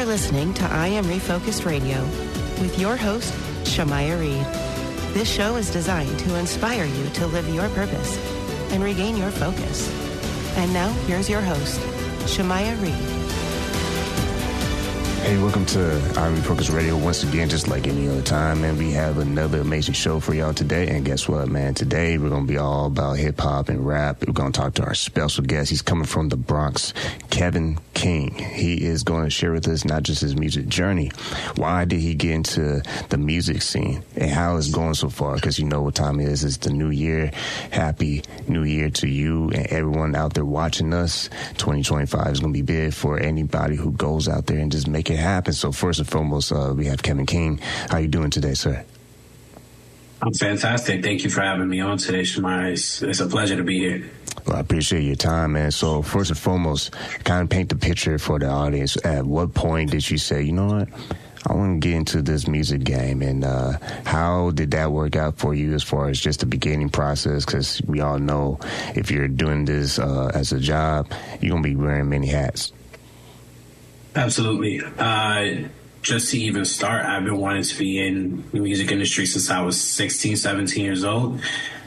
are listening to I Am Refocused Radio with your host, Shamaya Reed. This show is designed to inspire you to live your purpose and regain your focus. And now, here's your host, Shamaya Reed. Hey, welcome to I Am Refocused Radio once again, just like any other time, and we have another amazing show for y'all today. And guess what, man? Today we're going to be all about hip-hop and rap. We're going to talk to our special guest. He's coming from the Bronx, Kevin King. He is going to share with us not just his music journey, why did he get into the music scene, and how it's going so far, because you know what time it is. It's the new year. Happy New Year to you and everyone out there watching us. 2025 is going to be big for anybody who goes out there and just make it happen. So first and foremost, we have Kevin King. How you doing today, sir? I'm fantastic. Thank you for having me on today, Shamaya. It's a pleasure to be here. Well, I appreciate your time, man. So first and foremost, kind of paint the picture for the audience. At what point did you say, you know what, I want to get into this music game, and how did that work out for you as far as just the beginning process? Because we all know if you're doing this as a job, you're going to be wearing many hats. Absolutely. Just to even start, I've been wanting to be in the music industry since I was 16, 17 years old.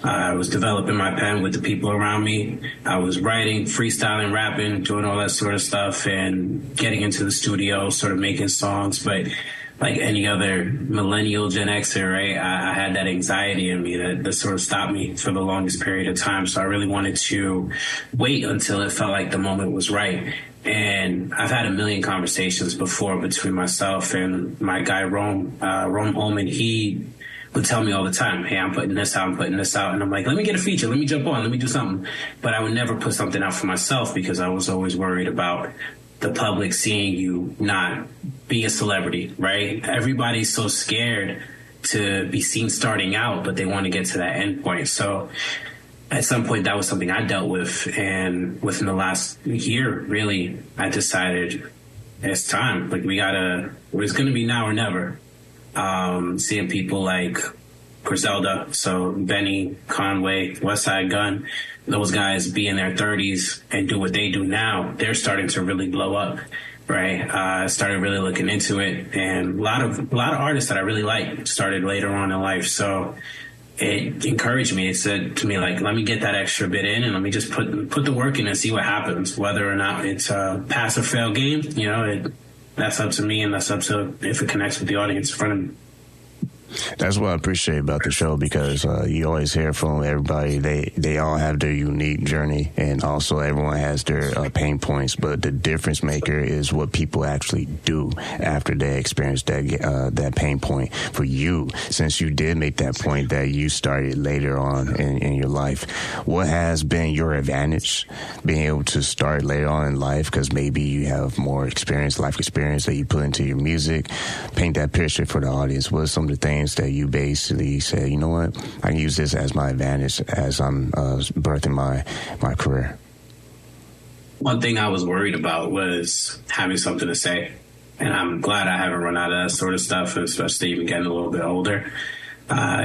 I was developing my pen with the people around me. I was writing, freestyling, rapping, doing all that sort of stuff, and getting into the studio, sort of making songs. But like any other millennial Gen Xer, right, I had that anxiety in me that sort of stopped me for the longest period of time. So I really wanted to wait until it felt like the moment was right. And I've had a million conversations before between myself and my guy, Rome Holman. He would tell me all the time, hey, I'm putting this out, I'm putting this out. And I'm like, let me get a feature, let me jump on, let me do something. But I would never put something out for myself because I was always worried about the public seeing you not be a celebrity, right? Everybody's so scared to be seen starting out, but they want to get to that end point. So at some point, that was something I dealt with. And within the last year, really, I decided it's time. Like, it's going to be now or never. Seeing people like Griselda, so Benny, Conway, Westside Gunn, those guys be in their 30s and do what they do now, they're starting to really blow up, right? I started really looking into it. And a lot of artists that I really like started later on in life. So it encouraged me. It said to me, like, let me get that extra bit in and let me just put the work in and see what happens. Whether or not it's a pass or fail game, you know, that's up to me, and that's up to if it connects with the audience in front of me. That's what I appreciate about the show, because you always hear from everybody. They all have their unique journey, and also everyone has their pain points. But the difference maker is what people actually do after they experience that pain point. For you, since you did make that point that you started later on in your life, what has been your advantage being able to start later on in life? Because maybe you have more experience, life experience that you put into your music. Paint that picture for the audience. What are some of the things that you basically say, you know what, I can use this as my advantage as I'm birthing my career? One thing I was worried about was having something to say. And I'm glad I haven't run out of that sort of stuff, especially even getting a little bit older.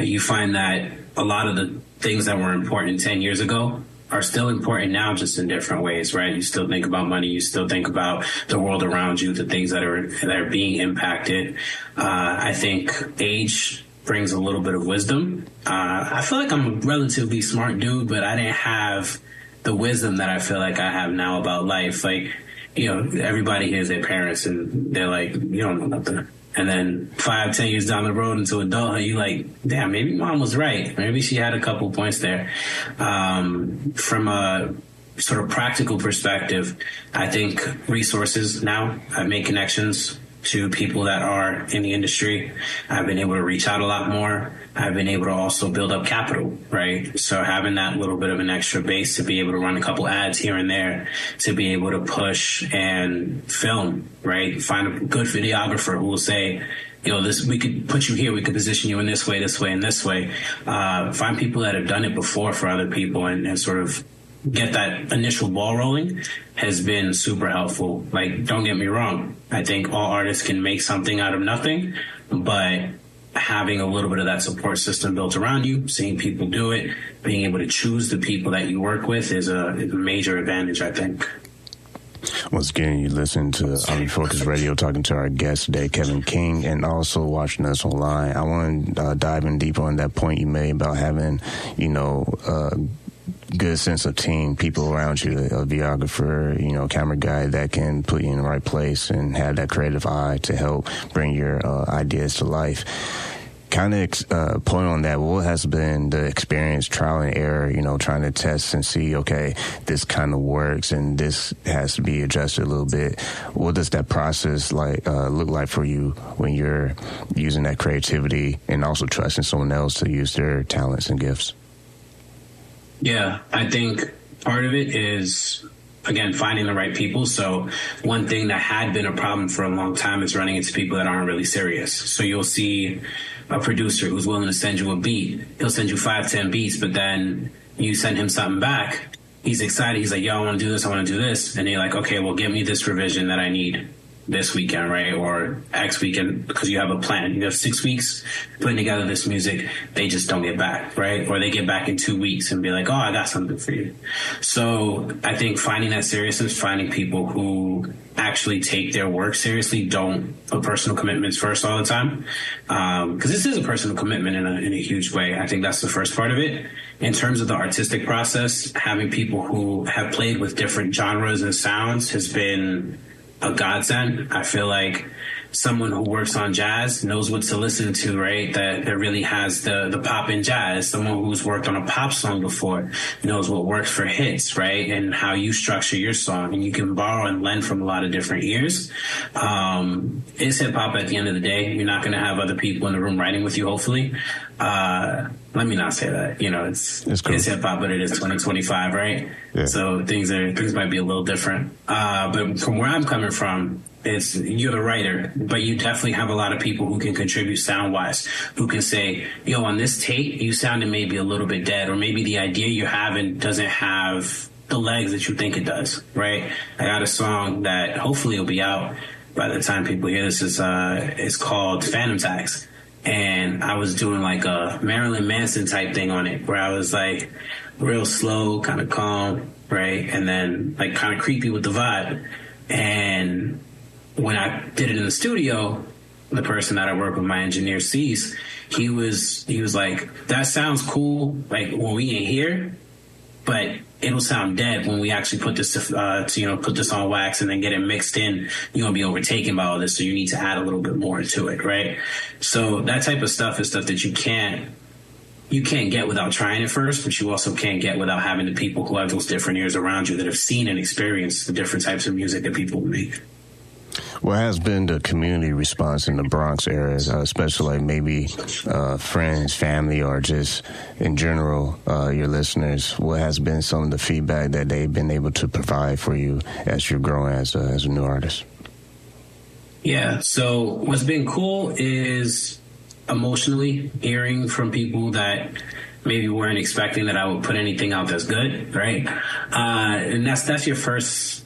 You find that a lot of the things that were important 10 years ago are still important now, just in different ways, right? You still think about money. You still think about the world around you, the things that are being impacted. I think age brings a little bit of wisdom. I feel like I'm a relatively smart dude, but I didn't have the wisdom that I feel like I have now about life. Like, you know, everybody hears their parents and they're like, you don't know nothing. And then 5-10 years down the road into adulthood, you're like, damn, maybe mom was right. Maybe she had a couple points there. From a sort of practical perspective, I think resources now, I make connections to people that are in the industry. I've been able to reach out a lot more. I've been able to also build up capital, right? So having that little bit of an extra base to be able to run a couple ads here and there, to be able to push and film, right? Find a good videographer who will say, you know, this, we could put you here, we could position you in this way, and this way. Find people that have done it before for other people and sort of get that initial ball rolling has been super helpful. Like, don't get me wrong, I think all artists can make something out of nothing, but having a little bit of that support system built around you, seeing people do it, being able to choose the people that you work with is a major advantage, I think. Once again, you listen to Refocus Radio, talking to our guest today, Kevin King, and also watching us online. I want to dive in deeper on that point you made about having, good sense of team, people around you, a videographer, camera guy that can put you in the right place and have that creative eye to help bring your ideas to life. Kind of point on that, what has been the experience, trial and error, trying to test and see, okay, this kind of works and this has to be adjusted a little bit. What does that process look like for you when you're using that creativity and also trusting someone else to use their talents and gifts? Yeah, I think part of it is, again, finding the right people. So one thing that had been a problem for a long time is running into people that aren't really serious. So you'll see a producer who's willing to send you a beat. He'll send you 5-10 beats, but then you send him something back. He's excited. He's like, yo, I want to do this. I want to do this. And you're like, okay, well, give me this revision that I need this weekend, right? Or X weekend, because you have a plan. You have 6 weeks putting together this music. They just don't get back, right? Or they get back in 2 weeks and be like, oh, I got something for you. So I think finding that seriousness, finding people who actually take their work seriously, don't put personal commitments first all the time. Because this is a personal commitment in a huge way. I think that's the first part of it. In terms of the artistic process, having people who have played with different genres and sounds has been a godsend. I feel like someone who works on jazz knows what to listen to, right? That really has the pop in jazz. Someone who's worked on a pop song before knows what works for hits, right? And how you structure your song. And you can borrow and lend from a lot of different ears. It's hip hop at the end of the day. You're not going to have other people in the room writing with you, hopefully. Let me not say that. It's cool. It's hip hop, but it is 2025, right? Yeah. So things might be a little different. But from where I'm coming from, you're the writer, but you definitely have a lot of people who can contribute sound wise, who can say, yo, on this tape, you sounded maybe a little bit dead, or maybe the idea you're having doesn't have the legs that you think it does, right? I got a song that hopefully will be out by the time people hear this. It's called Phantom Tax. And I was doing like a Marilyn Manson type thing on it, where I was like real slow, kind of calm, right? And then like kind of creepy with the vibe. And when I did it in the studio, the person that I work with, my engineer, Cease, he was like, that sounds cool, like when we ain't here, but it'll sound dead when we actually put this put this on wax and then get it mixed in. You're gonna be overtaken by all this, so you need to add a little bit more to it, right? So that type of stuff is stuff that you can't get without trying it first, but you also can't get without having the people who have those different ears around you that have seen and experienced the different types of music that people make. What has been the community response in the Bronx area, especially like maybe friends, family, or just in general, your listeners? What has been some of the feedback that they've been able to provide for you as you're growing as a new artist? Yeah, so what's been cool is emotionally hearing from people that maybe weren't expecting that I would put anything out that's good, right? And that's your first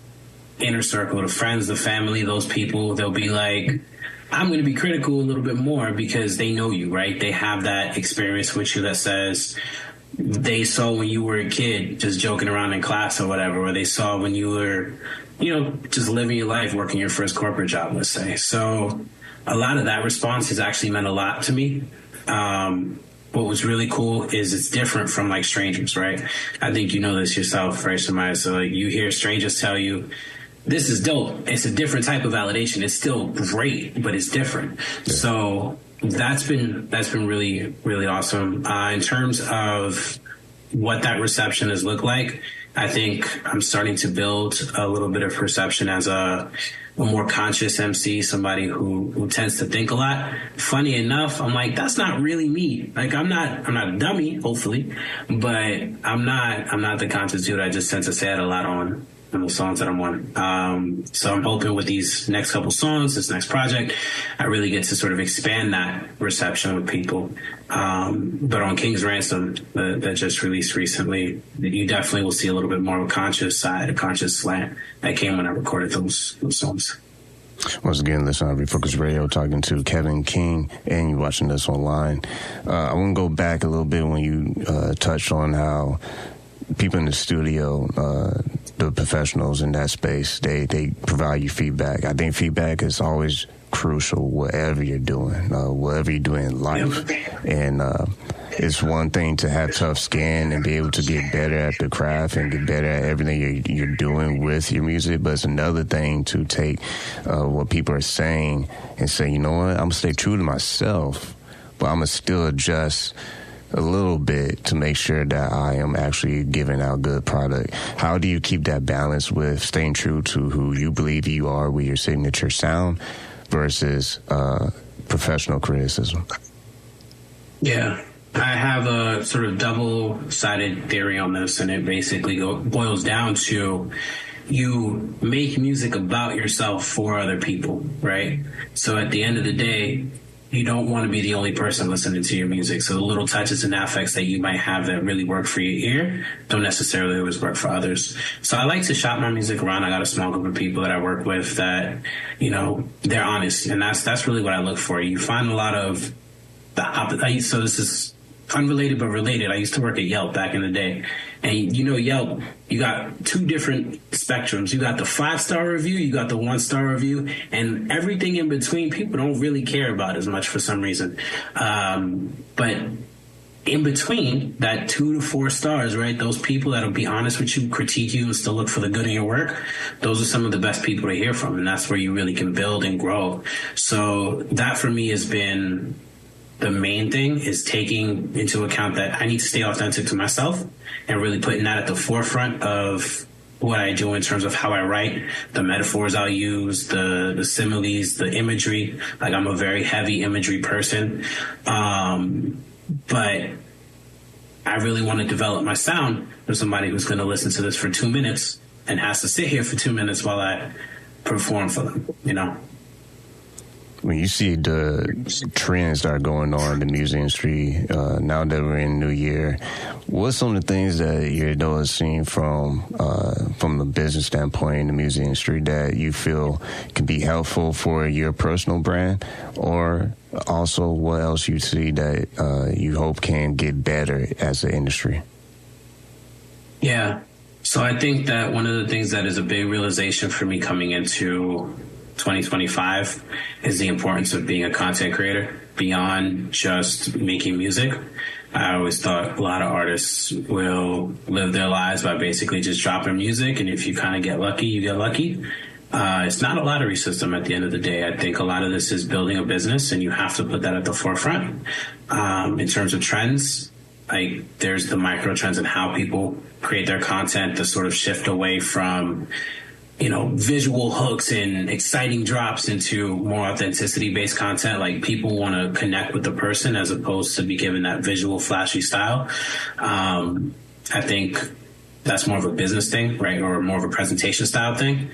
inner circle, the friends, the family, those people. They'll be like, I'm going to be critical a little bit more because they know you, right? They have that experience with you that says they saw when you were a kid just joking around in class or whatever, or they saw when you were, just living your life, working your first corporate job, let's say. So a lot of that response has actually meant a lot to me. What was really cool is it's different from like strangers, right? I think you know this yourself, right, Shemaya? So like you hear strangers tell you, this is dope. It's a different type of validation. It's still great, but it's different. Yeah. So that's been really, really awesome. In terms of what that reception has looked like, I think I'm starting to build a little bit of perception as a more conscious MC, somebody who tends to think a lot. Funny enough, I'm like, that's not really me. Like I'm not a dummy, hopefully, but I'm not the conscious dude. I just tend to say it a lot on the songs that I'm on. So I'm hoping with these next couple songs, this next project, I really get to sort of expand that reception with people. But on King's Ransom, that just released recently, you definitely will see a little bit more of a conscious side, a conscious slant that came when I recorded those songs. Once again, listen to Refocus Radio, talking to Kevin King, and you're watching this online. I want to go back a little bit when you touched on how people in the studio, the professionals in that space. They provide you feedback. I think feedback is always crucial, whatever you're doing in life. And it's one thing to have tough skin and be able to get better at the craft and get better at everything you're doing with your music, but it's another thing to take what people are saying and say, you know what, I'm going to stay true to myself, but I'm going to still adjust a little bit to make sure that I am actually giving out good product. How do you keep that balance with staying true to who you believe you are with your signature sound versus professional criticism? Yeah, I have a sort of double-sided theory on this, and it basically boils down to you make music about yourself for other people, right? So at the end of the day, you don't want to be the only person listening to your music. So the little touches and affects that you might have that really work for your ear don't necessarily always work for others. So I like to shop my music around. I got a small group of people that I work with that, you know, they're honest. And that's really what I look for. You find a lot of so this is unrelated but related. I used to work at Yelp back in the day. And you know, Yelp, you got two different spectrums. You got the 5-star review, you got the 1-star review, and everything in between people don't really care about as much for some reason. But in between that 2 to 4 stars, right, those people that'll be honest with you, critique you, and still look for the good in your work, those are some of the best people to hear from. And that's where you really can build and grow. So that for me has been the main thing, is taking into account that I need to stay authentic to myself and really putting that at the forefront of what I do in terms of how I write, the metaphors I'll use, the similes, the imagery. Like, I'm a very heavy imagery person. But I really want to develop my sound for somebody who's going to listen to this for 2 minutes and has to sit here for 2 minutes while I perform for them, you know? When you see the trends that are going on in the music industry, now that we're in New Year, what's some of the things that you're noticing from the business standpoint in the music industry that you feel can be helpful for your personal brand, or also what else you see that you hope can get better as an industry? Yeah. So I think that one of the things that is a big realization for me coming into 2025 is the importance of being a content creator beyond just making music. I always thought a lot of artists will live their lives by basically just dropping music, and if you kind of get lucky, you get lucky. It's not a lottery system at the end of the day. I think a lot of this is building a business, and you have to put that at the forefront. In terms of trends, like, there's the micro trends and how people create their content, to sort of shift away from, you know, visual hooks and exciting drops into more authenticity-based content. Like, people want to connect with the person as opposed to be given that visual, flashy style. I think that's more of a business thing, right, or more of a presentation style thing.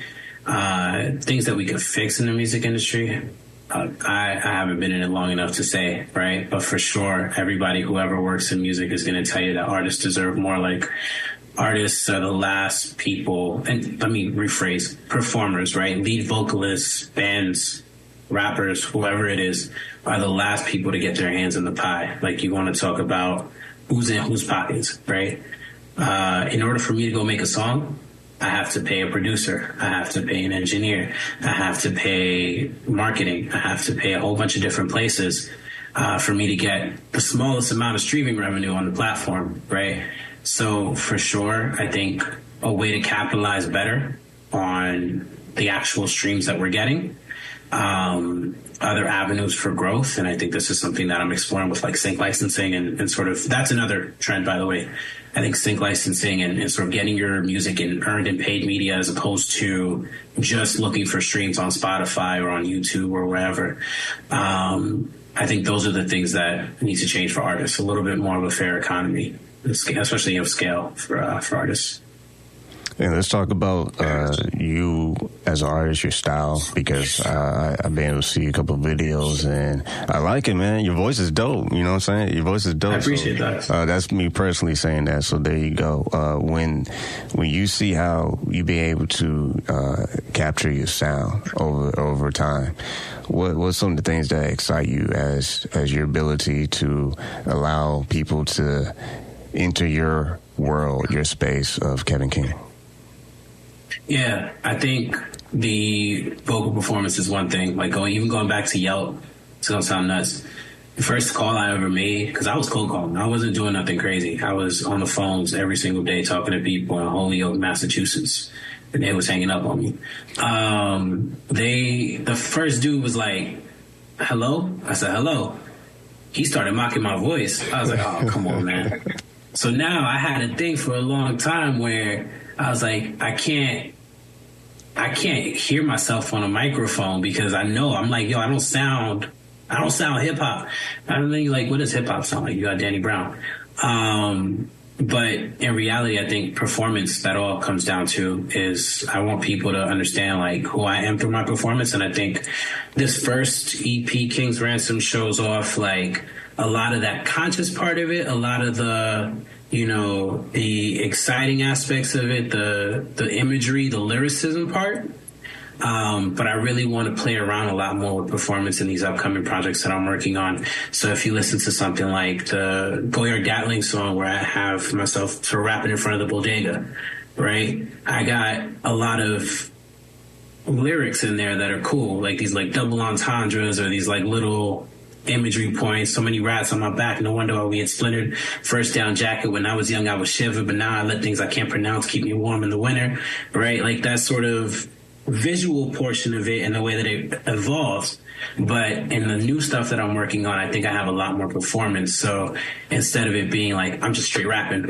Things that we could fix in the music industry, I haven't been in it long enough to say, right? But for sure, everybody, whoever works in music, is going to tell you that artists deserve more. Like, artists are the last people, and let me rephrase, performers, right? Lead vocalists, bands, rappers, whoever it is, are the last people to get their hands in the pie. Like, you want to talk about who's in whose pockets, right? In order for me to go make a song, I have to pay a producer. I have to pay an engineer. I have to pay marketing. I have to pay a whole bunch of different places for me to get the smallest amount of streaming revenue on the platform, right? So for sure, I think a way to capitalize better on the actual streams that we're getting, other avenues for growth. And I think this is something that I'm exploring with, like, sync licensing and sort of, that's another trend, by the way. I think sync licensing and sort of getting your music in earned and paid media, as opposed to just looking for streams on Spotify or on YouTube or wherever. I think those are the things that need to change for artists. A little bit more of a fair economy, especially of scale for artists. And let's talk about you as an artist, your style, because I've been able to see a couple of videos, and I like it, man. Your voice is dope. You know what I'm saying? Your voice is dope. I appreciate that. That's me personally saying that. So there you go. When you see how you be able to capture your sound over time, what's some of the things that excite you as your ability to allow people to enter your world, your space of Kevin King? Yeah, I think the vocal performance is one thing. Like going back to Yelp, it's gonna sound nuts. The first call I ever made, because I was cold calling. I wasn't doing nothing crazy. I was on the phones every single day talking to people in Holyoke, Massachusetts, and they was hanging up on me. The first dude was like, "Hello?" I said, "Hello." He started mocking my voice. I was like, "Oh, come on, man." So now I had a thing for a long time where I was like, I can't hear myself on a microphone because I know I'm like, yo, I don't sound hip hop. I don't think like, what does hip hop sound like? You got Danny Brown. But in reality, I think performance, that all comes down to is I want people to understand like who I am through my performance. And I think this first EP, King's Ransom, shows off like a lot of that conscious part of it, a lot of the, the exciting aspects of it, the imagery, the lyricism part. But I really want to play around a lot more with performance in these upcoming projects that I'm working on. So if you listen to something like the Goyard Gatling song where I have myself sort of rapping in front of the bodega, right? I got a lot of lyrics in there that are cool, like these like double entendres or these like little imagery points. So many rats on my back. No wonder why we had splintered. First down jacket. When I was young, I was shivered, but now I let things I can't pronounce keep me warm in the winter, right? Like that sort of visual portion of it and the way that it evolves. But in the new stuff that I'm working on, I think I have a lot more performance. So instead of it being like I'm just straight rapping,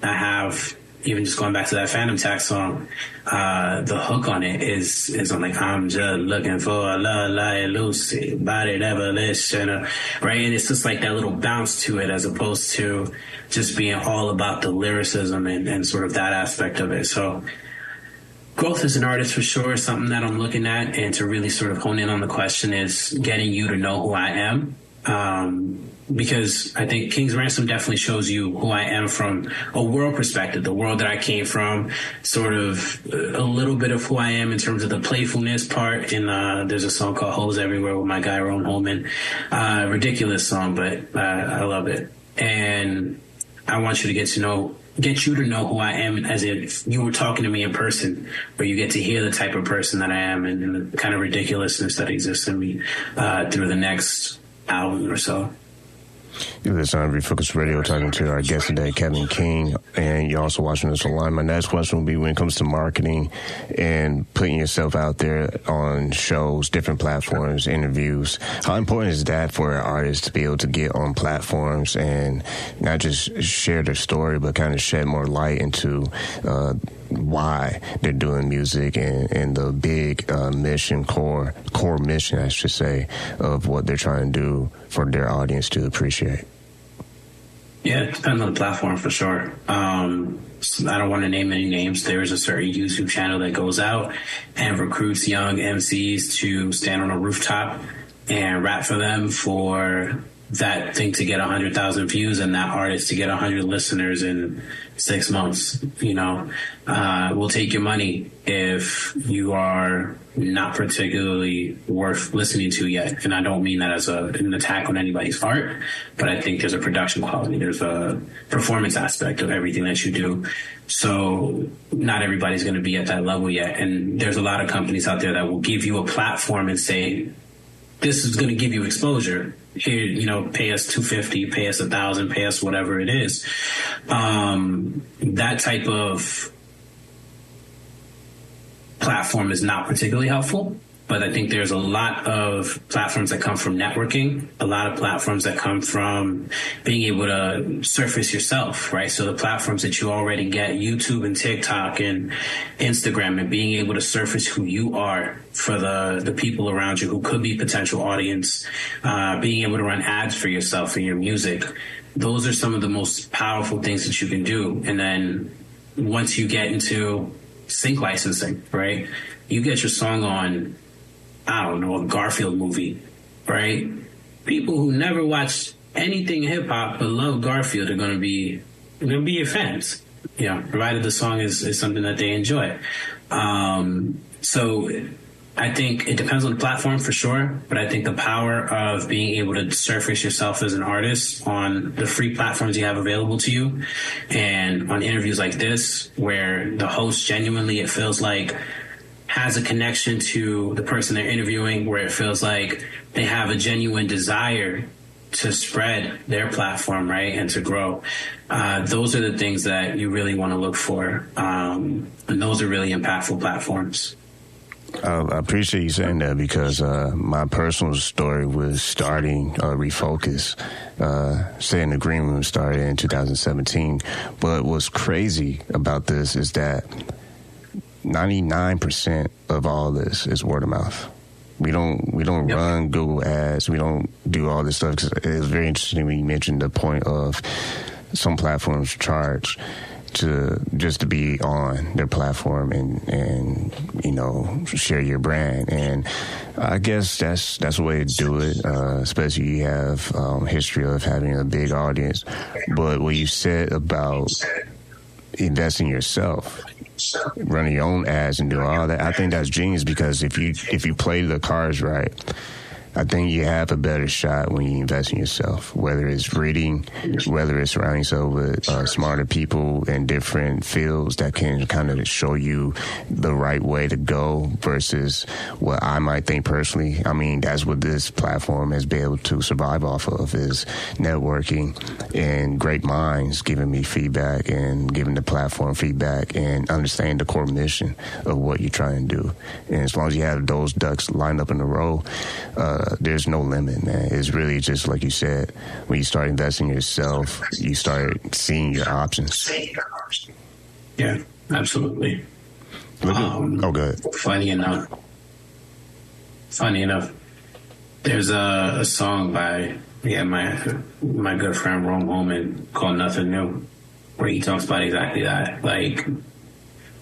I have, even just going back to that Phantom Tax song, the hook on it is I'm like, I'm just looking for a love like Lucy, body devilish, right? And it's just like that little bounce to it as opposed to just being all about the lyricism and sort of that aspect of it. So growth as an artist for sure is something that I'm looking at, and to really sort of hone in on the question is getting you to know who I am. Because I think King's Ransom definitely shows you who I am from a world perspective, the world that I came from, sort of a little bit of who I am in terms of the playfulness part. And there's a song called Hoes Everywhere with my guy, Ron Holman. Ridiculous song, but I love it. And I want you to get you to know who I am as if you were talking to me in person, where you get to hear the type of person that I am and the kind of ridiculousness that exists in me through the next album or so. You're listening to Refocus Radio, talking to our guest today, Kevin King, and you're also watching this online. My next question will be, when it comes to marketing and putting yourself out there on shows, different platforms, interviews, how important is that for an artist to be able to get on platforms and not just share their story, but kind of shed more light into why they're doing music and the big core mission, I should say, of what they're trying to do for their audience to appreciate? Yeah, it depends on the platform for sure. I don't want to name any names. There's a certain YouTube channel that goes out and recruits young MCs to stand on a rooftop and rap for them, for that thing to get 100,000 views and that artist to get 100 listeners in 6 months. We'll take your money if you are not particularly worth listening to yet. And I don't mean that as an attack on anybody's art, but I think there's a production quality. There's a performance aspect of everything that you do. So not everybody's going to be at that level yet. And there's a lot of companies out there that will give you a platform and say, this is going to give you exposure. Here, pay us $250, pay us $1,000, pay us whatever it is. That type of platform is not particularly helpful, but I think there's a lot of platforms that come from networking, a lot of platforms that come from being able to surface yourself, right? So the platforms that you already get, YouTube and TikTok and Instagram, and being able to surface who you are for the people around you who could be potential audience, being able to run ads for yourself and your music. Those are some of the most powerful things that you can do. And then once you get into sync licensing, right? You get your song on, I don't know, a Garfield movie, right? People who never watched anything hip hop but love Garfield are going to be your fans, provided the song is something that they enjoy. So I think it depends on the platform for sure, but I think the power of being able to surface yourself as an artist on the free platforms you have available to you, and on interviews like this, where the host genuinely, it feels like, has a connection to the person they're interviewing, where it feels like they have a genuine desire to spread their platform, right, and to grow. Those are the things that you really want to look for, and those are really impactful platforms. I appreciate you saying that, because my personal story was starting Refocus. Stay in the Green Room started in 2017. But what's crazy about this is that 99% of all this is word of mouth. We don't Yep. run Google ads. We don't do all this stuff. 'Cause it was very interesting when you mentioned the point of some platforms charge to just to be on their platform and you know, share your brand. And I guess that's the way to do it, especially you have history of having a big audience. But what you said about investing in yourself, running your own ads and doing all that, I think that's genius, because if you play the cards right, I think you have a better shot when you invest in yourself, whether it's reading, whether it's surrounding yourself with smarter people in different fields that can kind of show you the right way to go versus what I might think personally. I mean, that's what this platform has been able to survive off of, is networking and great minds giving me feedback and giving the platform feedback and understanding the core mission of what you're trying to do. And as long as you have those ducks lined up in a row, there's no limit, man. It's really just like you said, when you start investing in yourself, you start seeing your options. Yeah, absolutely. Good. Funny enough, there's a song by my good friend Rome Holman called "Nothing New," where he talks about exactly that. Like,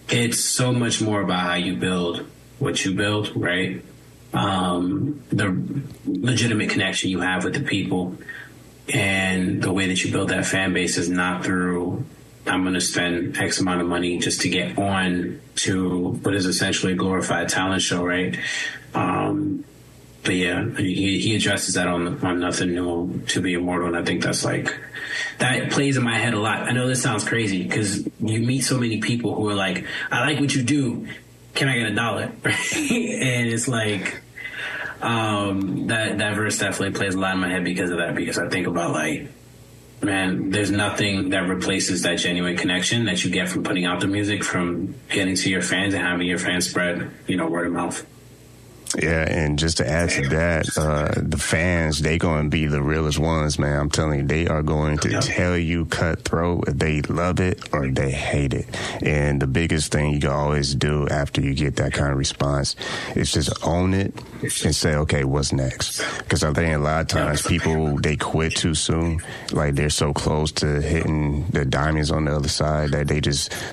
it's so much more about how you build what you build, right? The legitimate connection you have with the people, and the way that you build that fan base is not through, I'm going to spend X amount of money just to get on to what is essentially a glorified talent show, right? But yeah, he addresses that on Nothing New, To Be Immortal, and I think that's like, that plays in my head a lot. I know this sounds crazy, because you meet so many people who are like, I like what you do, can I get $1? And it's like, that verse definitely plays a lot in my head because of that, because I think about, like, man, there's nothing that replaces that genuine connection that you get from putting out the music, from getting to your fans and having your fans spread, word of mouth. Yeah, and just to add to that, the fans, they going to be the realest ones, man. I'm telling you, they are going to tell you cutthroat if they love it or they hate it. And the biggest thing you can always do after you get that kind of response is just own it and say, okay, what's next? Because I think a lot of times people, they quit too soon. Like, they're so close to hitting the diamonds on the other side that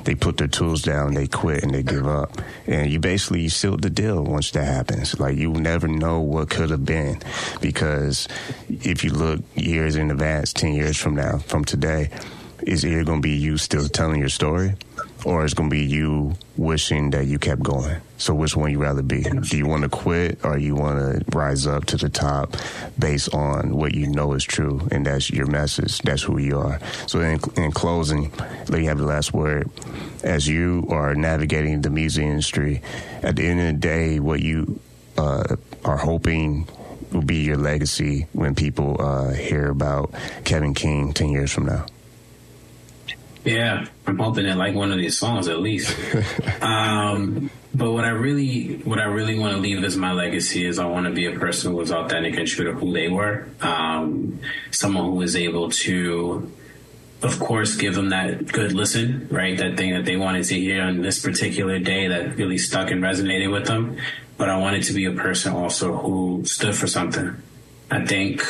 they put their tools down, they quit, and they give up. And you basically sealed the deal once that happens. Like, you never know what could have been, because if you look years in advance, 10 years from now, from today, is either going to be you still telling your story, or it's going to be you wishing that you kept going. So which one you rather be? Do you want to quit, or you want to rise up to the top based on what you know is true, and that's your message, that's who you are? So in closing, let me have the last word. As you are navigating the music industry, at the end of the day, what you are hoping will be your legacy when people hear about Kevin King 10 years from now? Yeah, I'm hoping that, like, one of these songs at least. But what I really want to leave as my legacy is, I want to be a person who was authentic and true to who they were. Someone who was able to, of course, give them that good listen, right? That thing that they wanted to hear on this particular day that really stuck and resonated with them. But I wanted to be a person also who stood for something. I think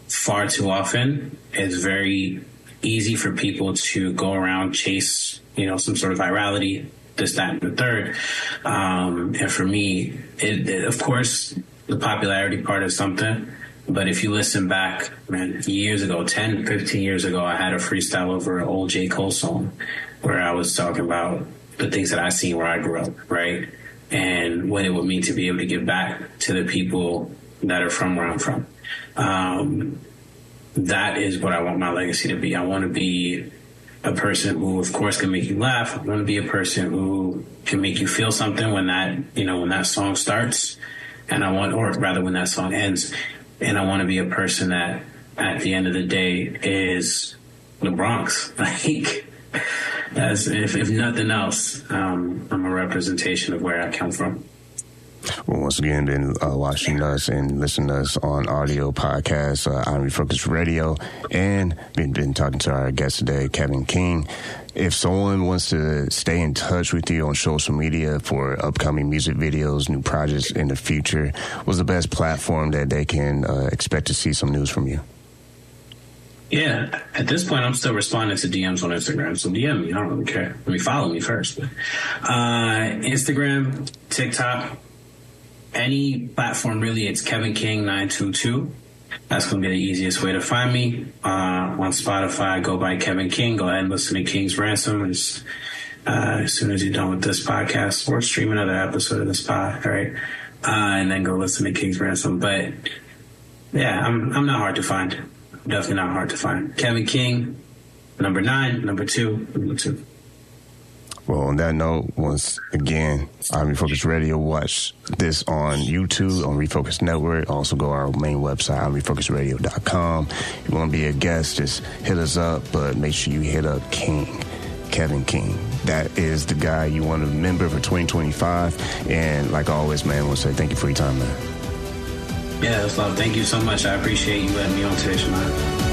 far too often it's very easy for people to go around, chase, some sort of virality, this, that, and the third. And for me, it, of course, the popularity part is something. But if you listen back, man, years ago, 10, 15 years ago, I had a freestyle over an old J. Cole song where I was talking about the things that I seen where I grew up, right? and what it would mean to be able to give back to the people that are from where I'm from. That is what I want my legacy to be. I want to be a person who, of course, can make you laugh. I want to be a person who can make you feel something when that song starts, when that song ends. And I want to be a person that, at the end of the day, is the Bronx. Like, if nothing else, I'm a representation of where I come from. Well, once again, been watching us and listening to us on audio podcasts, on Refocus Radio, and been talking to our guest today, Kevin King. If someone wants to stay in touch with you on social media for upcoming music videos, new projects in the future, what's the best platform that they can expect to see some news from you? Yeah, at this point, I'm still responding to DMs on Instagram, so DM me. I don't really care. Follow me first. Instagram, TikTok, any platform really, it's Kevin King 922. That's going to be the easiest way to find me. On Spotify, go by Kevin King. Go ahead and listen to King's Ransom as soon as you're done with this podcast, or stream another episode of this pod, all right? And then go listen to King's Ransom. But yeah, I'm not hard to find. Definitely not hard to find. Kevin King, number 9, number 2. Well, on that note, once again, on Refocus Radio, watch this on YouTube, on Refocus Network. Also go to our main website, on refocusradio.com. If you want to be a guest, just hit us up, but make sure you hit up Kevin King. That is the guy you want to remember for 2025. And like always, man, I want to say thank you for your time, man. Yeah, that's love. Thank you so much. I appreciate you letting me on today, Shemai.